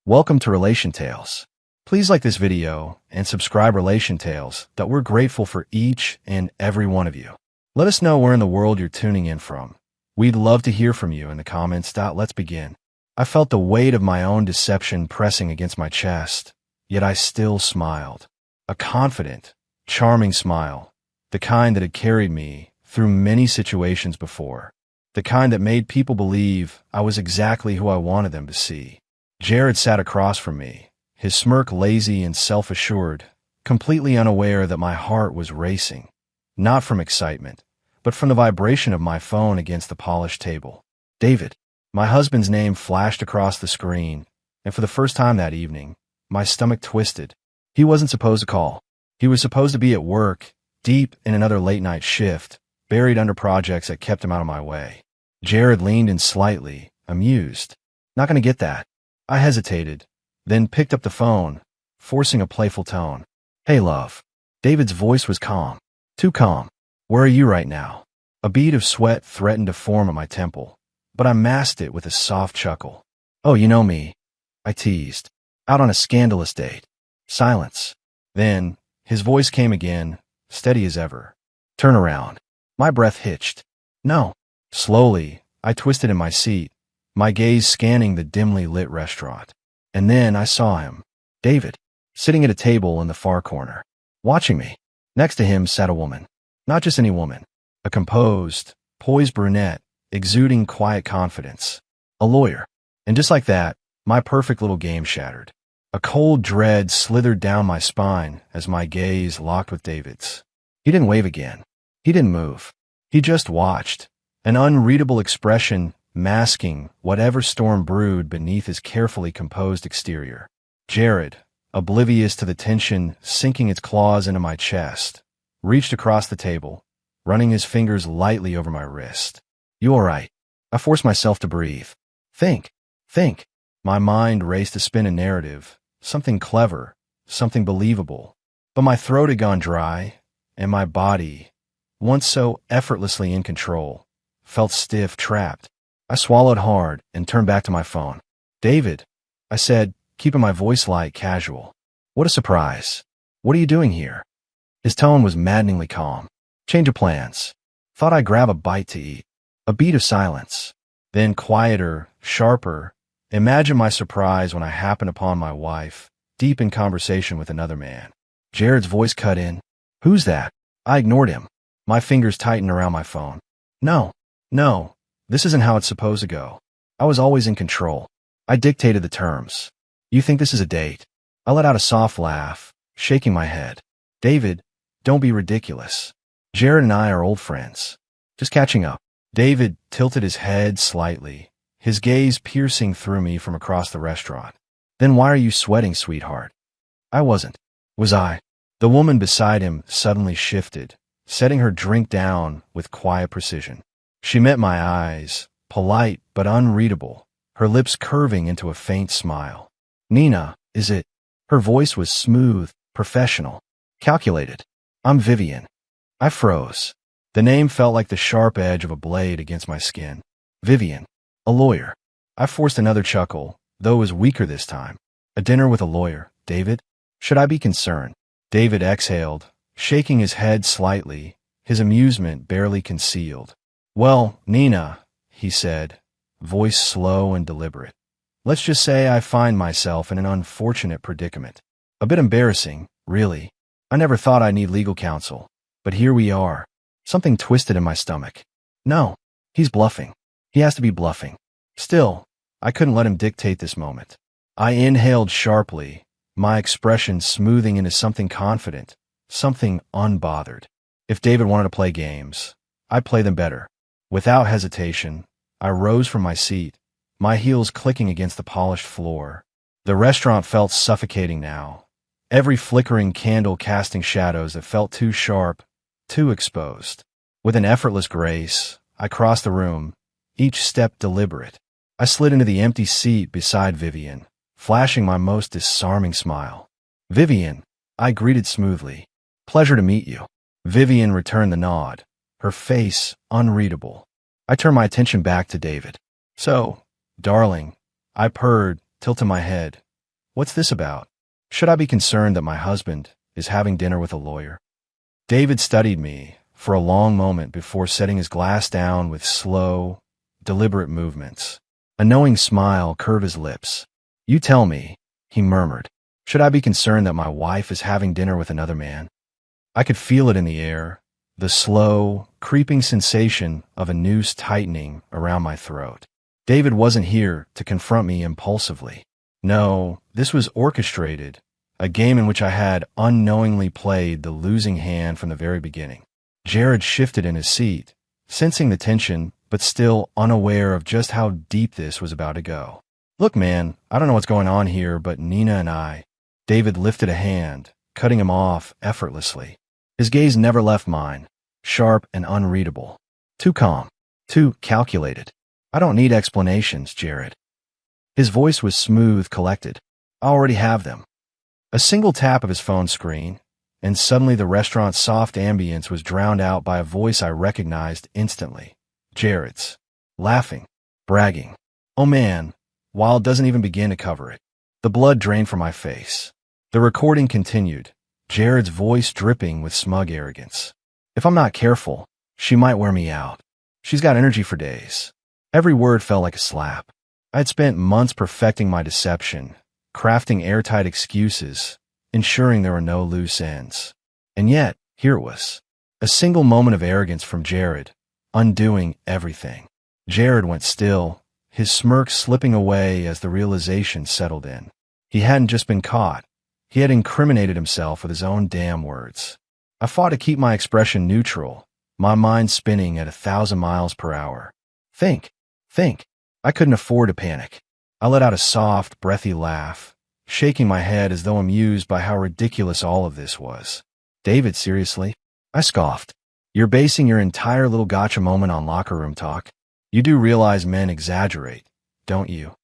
Welcome to Relation Tales. Please like this video and subscribe Relation Tales that we're grateful for each and every one of you. Let us know where in the world you're tuning in from. We'd love to hear from you in the comments. Let's begin. I felt the weight of my own deception pressing against my chest, yet I still smiled. A confident, charming smile, the kind that had carried me through many situations before, the kind that made people believe I was exactly who I wanted them to see. Jared sat across from me, his smirk lazy and self-assured, completely unaware that my heart was racing, not from excitement, but from the vibration of my phone against the polished table. David. My husband's name flashed across the screen, and for the first time that evening, my stomach twisted. He wasn't supposed to call. He was supposed to be at work, deep in another late-night shift, buried under projects that kept him out of my way. Jared leaned in slightly, amused. Not gonna get that. I hesitated, then picked up the phone, forcing a playful tone. Hey, love. David's voice was calm. Too calm. Where are you right now? A bead of sweat threatened to form at my temple, but I masked it with a soft chuckle. Oh, you know me, I teased. Out on a scandalous date. Silence. Then, his voice came again, steady as ever. Turn around. My breath hitched. No. Slowly, I twisted in my seat, my gaze scanning the dimly lit restaurant. And then I saw him, David, sitting at a table in the far corner, watching me. Next to him sat a woman. Not just any woman. A composed, poised brunette, exuding quiet confidence. A lawyer. And just like that, my perfect little game shattered. A cold dread slithered down my spine as my gaze locked with David's. He didn't wave again. He didn't move. He just watched, an unreadable expression masking whatever storm brewed beneath his carefully composed exterior. Jared, oblivious to the tension sinking its claws into my chest, reached across the table, running his fingers lightly over my wrist. You all right? I forced myself to breathe. Think. My mind raced to spin a narrative, something clever, something believable. But my throat had gone dry, and my body, once so effortlessly in control, felt stiff, trapped. I swallowed hard and turned back to my phone. David, I said, keeping my voice light, casual. What a surprise. What are you doing here? His tone was maddeningly calm. Change of plans. Thought I'd grab a bite to eat. A beat of silence. Then quieter, sharper. Imagine my surprise when I happened upon my wife, deep in conversation with another man. Jared's voice cut in. Who's that? I ignored him. My fingers tightened around my phone. No. This isn't how it's supposed to go. I was always in control. I dictated the terms. You think this is a date? I let out a soft laugh, shaking my head. David, don't be ridiculous. Jared and I are old friends. Just catching up. David tilted his head slightly, his gaze piercing through me from across the restaurant. Then why are you sweating, sweetheart? I wasn't. Was I? The woman beside him suddenly shifted, setting her drink down with quiet precision. She met my eyes, polite but unreadable, her lips curving into a faint smile. Nina, is it? Her voice was smooth, professional, calculated. I'm Vivian. I froze. The name felt like the sharp edge of a blade against my skin. Vivian, a lawyer. I forced another chuckle, though it was weaker this time. A dinner with a lawyer, David? Should I be concerned? David exhaled, shaking his head slightly, his amusement barely concealed. Well, Nina, he said, voice slow and deliberate. Let's just say I find myself in an unfortunate predicament. A bit embarrassing, really. I never thought I'd need legal counsel, but here we are. Something twisted in my stomach. No, he's bluffing. He has to be bluffing. Still, I couldn't let him dictate this moment. I inhaled sharply, my expression smoothing into something confident, something unbothered. If David wanted to play games, I'd play them better. Without hesitation, I rose from my seat, my heels clicking against the polished floor. The restaurant felt suffocating now, every flickering candle casting shadows that felt too sharp, too exposed. With an effortless grace, I crossed the room, each step deliberate. I slid into the empty seat beside Vivian, flashing my most disarming smile. Vivian, I greeted smoothly. Pleasure to meet you. Vivian returned the nod, her face unreadable. I turned my attention back to David. So, darling, I purred, tilting my head. What's this about? Should I be concerned that my husband is having dinner with a lawyer? David studied me for a long moment before setting his glass down with slow, deliberate movements. A knowing smile curved his lips. You tell me, he murmured. Should I be concerned that my wife is having dinner with another man? I could feel it in the air, the slow, creeping sensation of a noose tightening around my throat. David wasn't here to confront me impulsively. No, this was orchestrated, a game in which I had unknowingly played the losing hand from the very beginning. Jared shifted in his seat, sensing the tension, but still unaware of just how deep this was about to go. Look, man, I don't know what's going on here, but Nina and I— David lifted a hand, cutting him off effortlessly. His gaze never left mine, sharp and unreadable. Too calm, too calculated. I don't need explanations, Jared. His voice was smooth, collected. I already have them. A single tap of his phone screen, and suddenly the restaurant's soft ambience was drowned out by a voice I recognized instantly. Jared's. Laughing. Bragging. Oh man, Wild doesn't even begin to cover it. The blood drained from my face. The recording continued, Jared's voice dripping with smug arrogance. If I'm not careful, she might wear me out. She's got energy for days. Every word felt like a slap. I had spent months perfecting my deception, crafting airtight excuses, ensuring there were no loose ends. And yet, here it was. A single moment of arrogance from Jared, undoing everything. Jared went still, his smirk slipping away as the realization settled in. He hadn't just been caught. He had incriminated himself with his own damn words. I fought to keep my expression neutral, my mind spinning at 1,000 miles per hour. Think. I couldn't afford to panic. I let out a soft, breathy laugh, shaking my head as though amused by how ridiculous all of this was. David, seriously? I scoffed. You're basing your entire little gotcha moment on locker room talk. You do realize men exaggerate, don't you?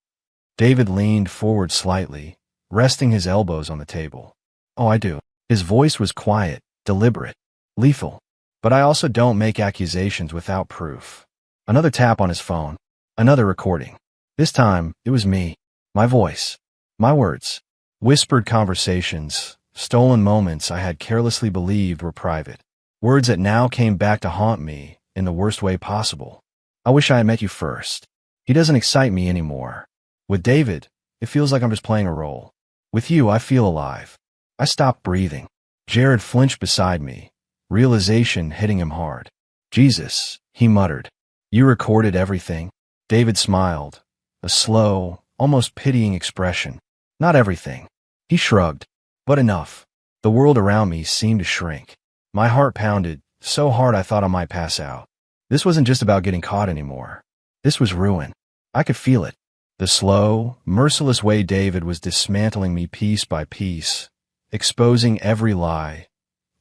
David leaned forward slightly, resting his elbows on the table. Oh, I do. His voice was quiet, deliberate, lethal. But I also don't make accusations without proof. Another tap on his phone. Another recording. This time, it was me. My voice. My words. Whispered conversations. Stolen moments I had carelessly believed were private. Words that now came back to haunt me in the worst way possible. I wish I had met you first. He doesn't excite me anymore. With David, it feels like I'm just playing a role. With you, I feel alive. I stopped breathing. Jared flinched beside me, realization hitting him hard. Jesus, he muttered. You recorded everything? David smiled, a slow, almost pitying expression. Not everything. He shrugged. But enough. The world around me seemed to shrink. My heart pounded, so hard I thought I might pass out. This wasn't just about getting caught anymore. This was ruin. I could feel it. The slow, merciless way David was dismantling me piece by piece, exposing every lie,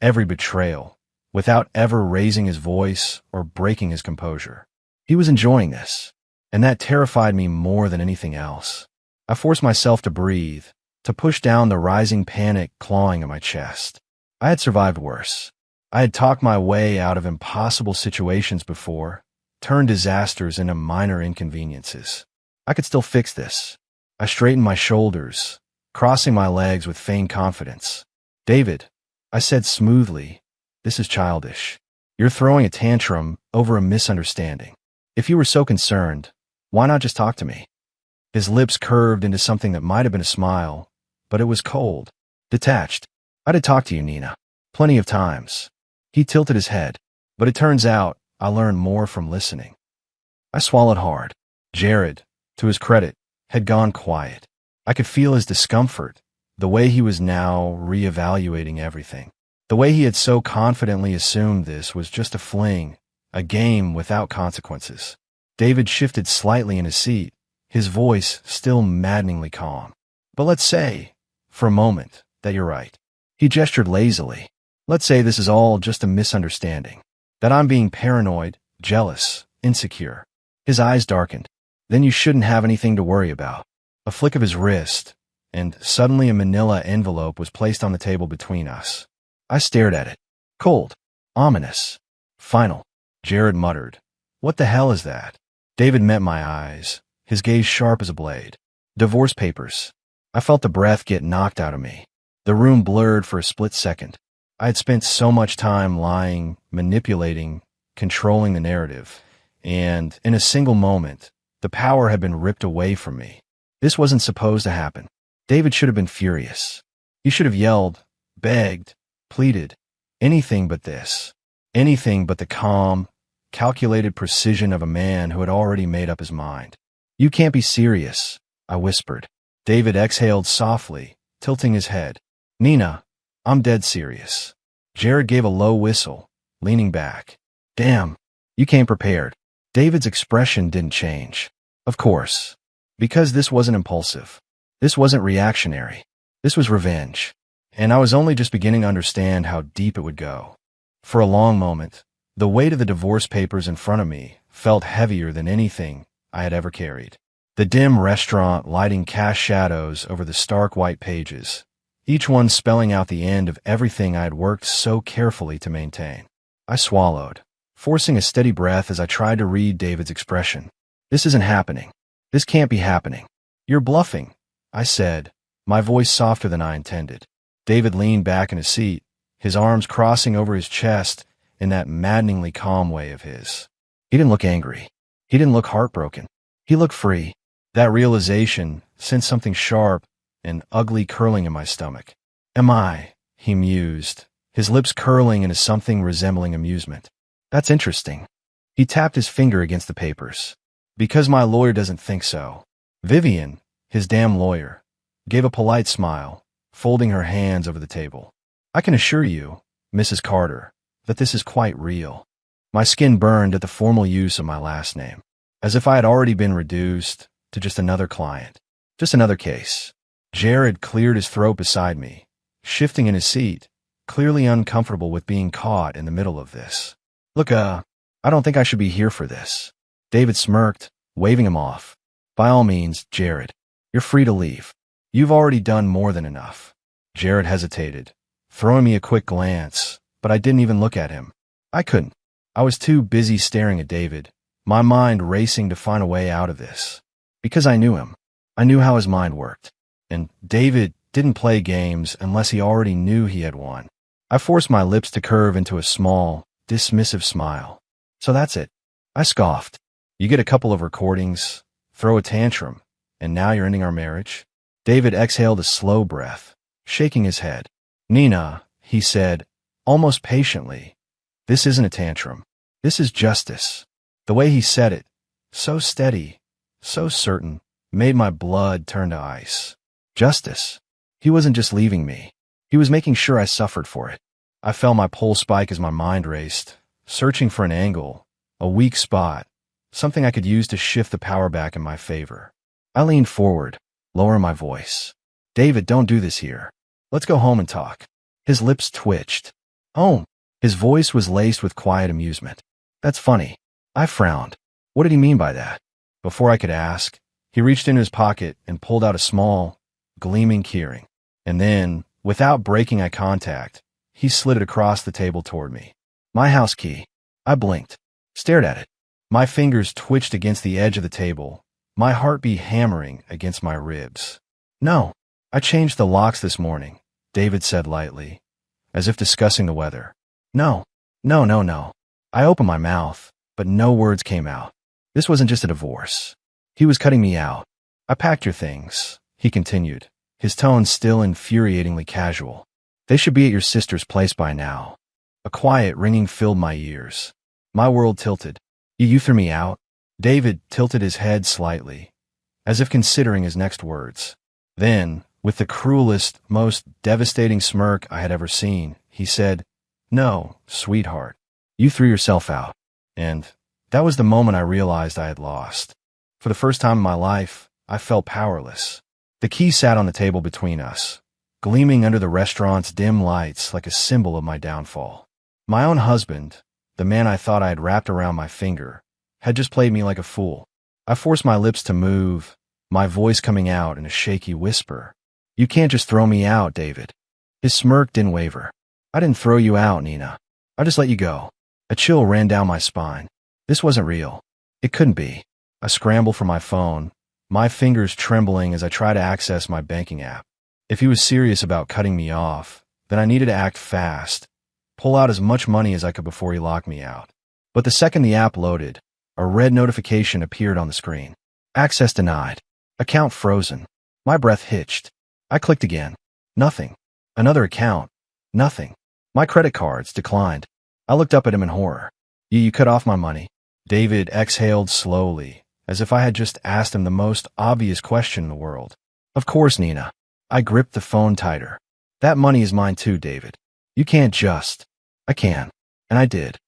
every betrayal, without ever raising his voice or breaking his composure. He was enjoying this, and that terrified me more than anything else. I forced myself to breathe, to push down the rising panic clawing at my chest. I had survived worse. I had talked my way out of impossible situations before, turned disasters into minor inconveniences. I could still fix this. I straightened my shoulders, crossing my legs with feigned confidence. David, I said smoothly, this is childish. You're throwing a tantrum over a misunderstanding. If you were so concerned, why not just talk to me? His lips curved into something that might have been a smile, but it was cold, detached. I'd have talked to you, Nina. Plenty of times. He tilted his head, but it turns out I learned more from listening. I swallowed hard. Jared, to his credit, had gone quiet. I could feel his discomfort, the way he was now reevaluating everything. The way he had so confidently assumed this was just a fling, a game without consequences. David shifted slightly in his seat, his voice still maddeningly calm. But let's say, for a moment, that you're right. He gestured lazily. Let's say this is all just a misunderstanding. That I'm being paranoid, jealous, insecure. His eyes darkened. Then you shouldn't have anything to worry about. A flick of his wrist, and suddenly a manila envelope was placed on the table between us. I stared at it. Cold. Ominous. Final. Jared muttered. What the hell is that? David met my eyes, his gaze sharp as a blade. Divorce papers. I felt the breath get knocked out of me. The room blurred for a split second. I had spent so much time lying, manipulating, controlling the narrative, and in a single moment, the power had been ripped away from me. This wasn't supposed to happen. David should have been furious. He should have yelled, begged, pleaded, anything but this. Anything but the calm, calculated precision of a man who had already made up his mind. You can't be serious, I whispered. David exhaled softly, tilting his head. Nina, I'm dead serious. Jared gave a low whistle, leaning back. Damn, you came prepared. David's expression didn't change. Of course. Because this wasn't impulsive. This wasn't reactionary. This was revenge. And I was only just beginning to understand how deep it would go. For a long moment, the weight of the divorce papers in front of me felt heavier than anything I had ever carried. The dim restaurant lighting cast shadows over the stark white pages, each one spelling out the end of everything I had worked so carefully to maintain. I swallowed, forcing a steady breath as I tried to read David's expression. This isn't happening. This can't be happening. You're bluffing, I said, my voice softer than I intended. David leaned back in his seat, his arms crossing over his chest in that maddeningly calm way of his. He didn't look angry. He didn't look heartbroken. He looked free. That realization sent something sharp and ugly curling in my stomach. Am I? He mused, his lips curling into something resembling amusement. That's interesting. He tapped his finger against the papers. Because my lawyer doesn't think so. Vivian, his damn lawyer, gave a polite smile, folding her hands over the table. I can assure you, Mrs. Carter, that this is quite real. My skin burned at the formal use of my last name, as if I had already been reduced to just another client, just another case. Jared cleared his throat beside me, shifting in his seat, clearly uncomfortable with being caught in the middle of this. Look, I don't think I should be here for this. David smirked, waving him off. By all means, Jared, you're free to leave. You've already done more than enough. Jared hesitated, throwing me a quick glance, but I didn't even look at him. I couldn't. I was too busy staring at David, my mind racing to find a way out of this. Because I knew him. I knew how his mind worked. And David didn't play games unless he already knew he had won. I forced my lips to curve into a small, dismissive smile. So that's it. I scoffed. You get a couple of recordings, throw a tantrum, and now you're ending our marriage? David exhaled a slow breath, shaking his head. Nina, he said, almost patiently, this isn't a tantrum. This is justice. The way he said it, so steady, so certain, made my blood turn to ice. Justice. He wasn't just leaving me. He was making sure I suffered for it. I felt my pulse spike as my mind raced, searching for an angle, a weak spot, something I could use to shift the power back in my favor. I leaned forward, lowering my voice. David, don't do this here. Let's go home and talk. His lips twitched. Home. His voice was laced with quiet amusement. That's funny. I frowned. What did he mean by that? Before I could ask, he reached into his pocket and pulled out a small, gleaming keyring. And then, without breaking eye contact, he slid it across the table toward me. My house key. I blinked, stared at it. My fingers twitched against the edge of the table, my heartbeat hammering against my ribs. No, I changed the locks this morning, David said lightly, as if discussing the weather. No. I opened my mouth, but no words came out. This wasn't just a divorce. He was cutting me out. I packed your things, he continued, his tone still infuriatingly casual. They should be at your sister's place by now. A quiet ringing filled my ears. My world tilted. You threw me out? David tilted his head slightly, as if considering his next words. Then, with the cruelest, most devastating smirk I had ever seen, he said, No, sweetheart, you threw yourself out. And that was the moment I realized I had lost. For the first time in my life, I felt powerless. The key sat on the table between us, gleaming under the restaurant's dim lights like a symbol of my downfall. My own husband, the man I thought I had wrapped around my finger, had just played me like a fool. I forced my lips to move, my voice coming out in a shaky whisper. You can't just throw me out, David. His smirk didn't waver. I didn't throw you out, Nina. I just let you go. A chill ran down my spine. This wasn't real. It couldn't be. I scrambled for my phone, my fingers trembling as I try to access my banking app. If he was serious about cutting me off, then I needed to act fast, pull out as much money as I could before he locked me out. But the second the app loaded, a red notification appeared on the screen. Access denied. Account frozen. My breath hitched. I clicked again. Nothing. Another account. Nothing. My credit cards declined. I looked up at him in horror. You cut off my money. David exhaled slowly, as if I had just asked him the most obvious question in the world. Of course, Nina. I gripped the phone tighter. That money is mine too, David. You can't just. I can. And I did.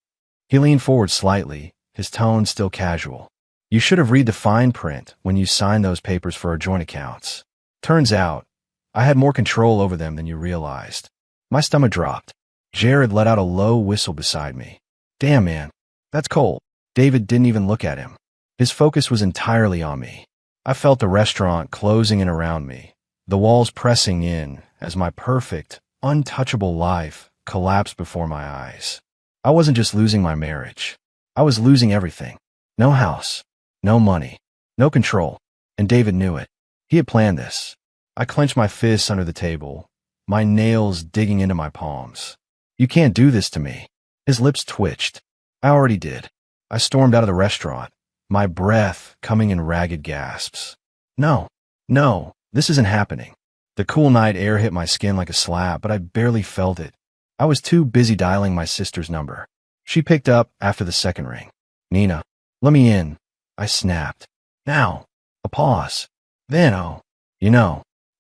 He leaned forward slightly, his tone still casual. You should have read the fine print when you signed those papers for our joint accounts. Turns out, I had more control over them than you realized. My stomach dropped. Jared let out a low whistle beside me. Damn, man. That's cold. David didn't even look at him. His focus was entirely on me. I felt the restaurant closing in around me, the walls pressing in as my perfect, untouchable life collapsed before my eyes. I wasn't just losing my marriage. I was losing everything. No house, no money, no control. And David knew it. He had planned this. I clenched my fists under the table, my nails digging into my palms. You can't do this to me. His lips twitched. I already did. I stormed out of the restaurant, my breath coming in ragged gasps. No, this isn't happening. The cool night air hit my skin like a slap, but I barely felt it. I was too busy dialing my sister's number. She picked up after the second ring. Nina, let me in. I snapped. Now. A pause. Then, oh.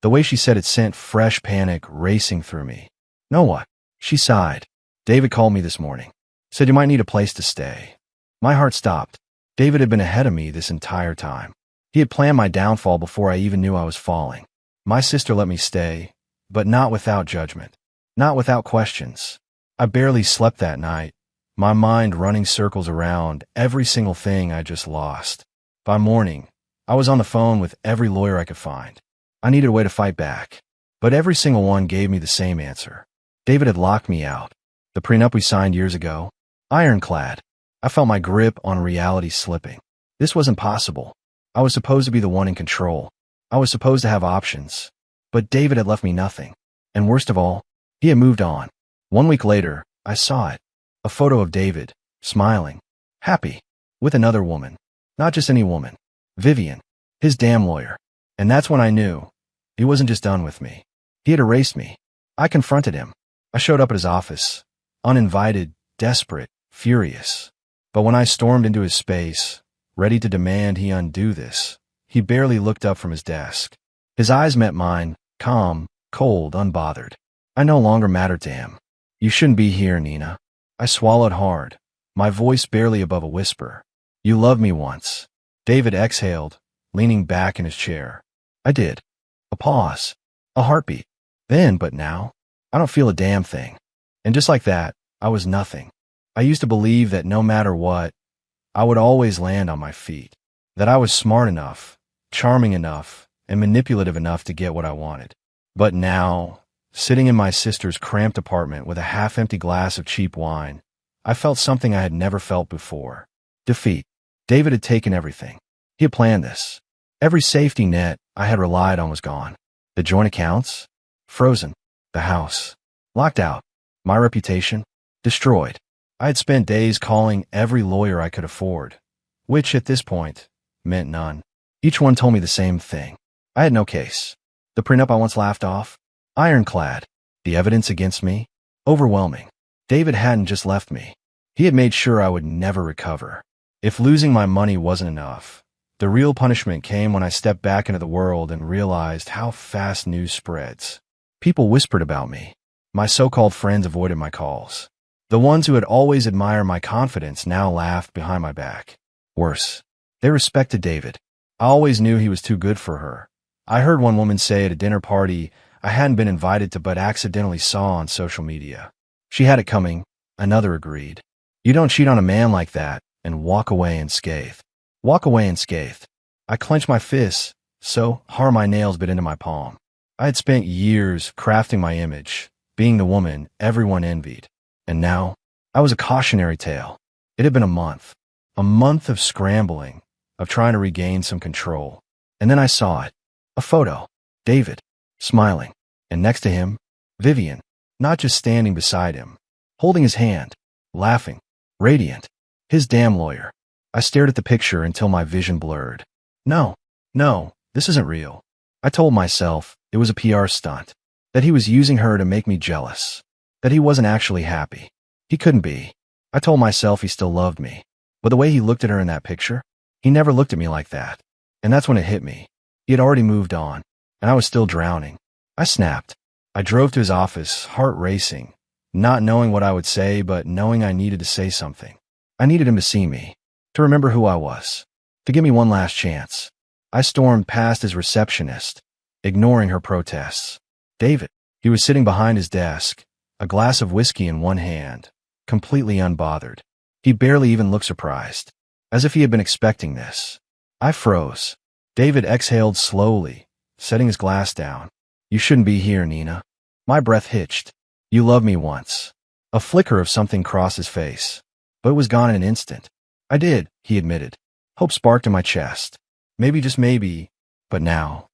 The way she said it sent fresh panic racing through me. Know what? She sighed. David called me this morning. Said you might need a place to stay. My heart stopped. David had been ahead of me this entire time. He had planned my downfall before I even knew I was falling. My sister let me stay, but not without judgment. Not without questions. I barely slept that night, my mind running circles around every single thing I just lost. By morning, I was on the phone with every lawyer I could find. I needed a way to fight back, but every single one gave me the same answer. David had locked me out. The prenup we signed years ago, ironclad. I felt my grip on reality slipping. This wasn't possible. I was supposed to be the one in control. I was supposed to have options. But David had left me nothing. And worst of all, he had moved on. 1 week later, I saw it. A photo of David, smiling, happy, with another woman. Not just any woman. Vivian, his damn lawyer. And that's when I knew. He wasn't just done with me. He had erased me. I confronted him. I showed up at his office, uninvited, desperate, furious. But when I stormed into his space, ready to demand he undo this, he barely looked up from his desk. His eyes met mine, calm, cold, unbothered. I no longer mattered to him. You shouldn't be here, Nina. I swallowed hard, my voice barely above a whisper. You loved me once. David exhaled, leaning back in his chair. I did. A pause. A heartbeat. Then, but now, I don't feel a damn thing. And just like that, I was nothing. I used to believe that no matter what, I would always land on my feet. That I was smart enough, charming enough, and manipulative enough to get what I wanted. But now, sitting in my sister's cramped apartment with a half-empty glass of cheap wine, I felt something I had never felt before. Defeat. David had taken everything. He had planned this. Every safety net I had relied on was gone. The joint accounts? Frozen. The house. Locked out. My reputation? Destroyed. I had spent days calling every lawyer I could afford, which at this point meant none. Each one told me the same thing. I had no case. The prenup I once laughed off? Ironclad. The evidence against me? Overwhelming. David hadn't just left me. He had made sure I would never recover. If losing my money wasn't enough, the real punishment came when I stepped back into the world and realized how fast news spreads. People whispered about me. My so-called friends avoided my calls. The ones who had always admired my confidence now laughed behind my back. Worse, they respected David. I always knew he was too good for her. I heard one woman say at a dinner party I hadn't been invited to but accidentally saw on social media. She had it coming, another agreed. You don't cheat on a man like that and walk away unscathed. Walk away unscathed. I clenched my fists, so hard my nails bit into my palm. I had spent years crafting my image, being the woman everyone envied. And now, I was a cautionary tale. It had been a month of scrambling, of trying to regain some control. And then I saw it. A photo. David, smiling. And next to him, Vivian, not just standing beside him, holding his hand, laughing, radiant. His damn lawyer. I stared at the picture until my vision blurred. No, this isn't real. I told myself it was a PR stunt, that he was using her to make me jealous, that he wasn't actually happy. He couldn't be. I told myself he still loved me, but the way he looked at her in that picture, he never looked at me like that. And that's when it hit me. He had already moved on, and I was still drowning. I snapped. I drove to his office, heart racing, not knowing what I would say, but knowing I needed to say something. I needed him to see me, to remember who I was, to give me one last chance. I stormed past his receptionist, ignoring her protests. David, he was sitting behind his desk, a glass of whiskey in one hand, completely unbothered. He barely even looked surprised, as if he had been expecting this. I froze. David exhaled slowly, setting his glass down. You shouldn't be here, Nina. My breath hitched. You loved me once. A flicker of something crossed his face, but it was gone in an instant. I did, he admitted. Hope sparked in my chest. Maybe, just maybe, but now.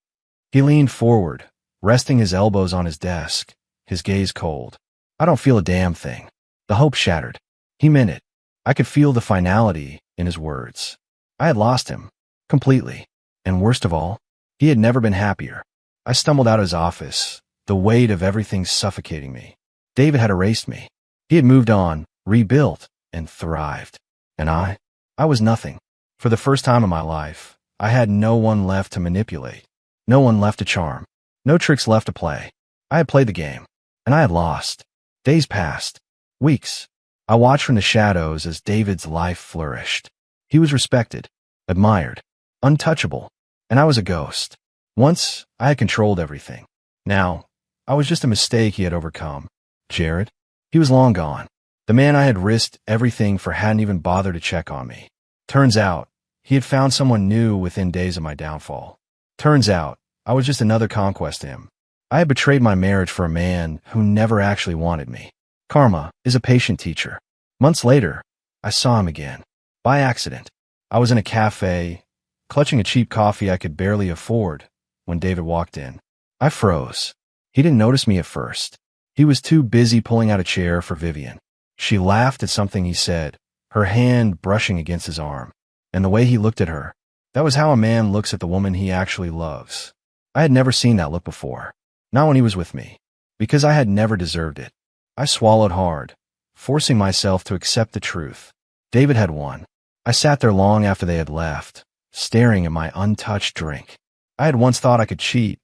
He leaned forward, resting his elbows on his desk, his gaze cold. I don't feel a damn thing. The hope shattered. He meant it. I could feel the finality in his words. I had lost him. Completely. And worst of all, he had never been happier. I stumbled out of his office, the weight of everything suffocating me. David had erased me. He had moved on, rebuilt, and thrived. And I was nothing. For the first time in my life, I had no one left to manipulate, no one left to charm, no tricks left to play. I had played the game, and I had lost. Days passed. Weeks. I watched from the shadows as David's life flourished. He was respected, admired, untouchable, and I was a ghost. Once, I had controlled everything. Now, I was just a mistake he had overcome. Jared? He was long gone. The man I had risked everything for hadn't even bothered to check on me. Turns out, he had found someone new within days of my downfall. Turns out, I was just another conquest to him. I had betrayed my marriage for a man who never actually wanted me. Karma is a patient teacher. Months later, I saw him again. By accident. I was in a cafe, clutching a cheap coffee I could barely afford, when David walked in. I froze. He didn't notice me at first. He was too busy pulling out a chair for Vivian. She laughed at something he said, her hand brushing against his arm. And the way he looked at her, that was how a man looks at the woman he actually loves. I had never seen that look before. Not when he was with me, because I had never deserved it. I swallowed hard, forcing myself to accept the truth. David had won. I sat there long after they had left, staring at my untouched drink. I had once thought I could cheat,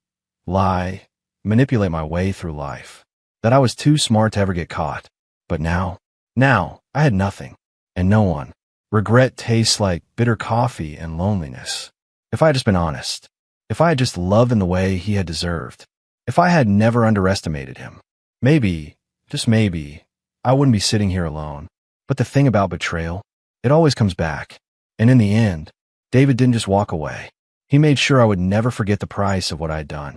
lie, manipulate my way through life, that I was too smart to ever get caught. But now I had nothing, and no one. Regret tastes like bitter coffee and loneliness. If I had just been honest, if I had just loved in the way he had deserved, if I had never underestimated him, maybe, just maybe, I wouldn't be sitting here alone. But the thing about betrayal, it always comes back. And in the end, David didn't just walk away. He made sure I would never forget the price of what I had done.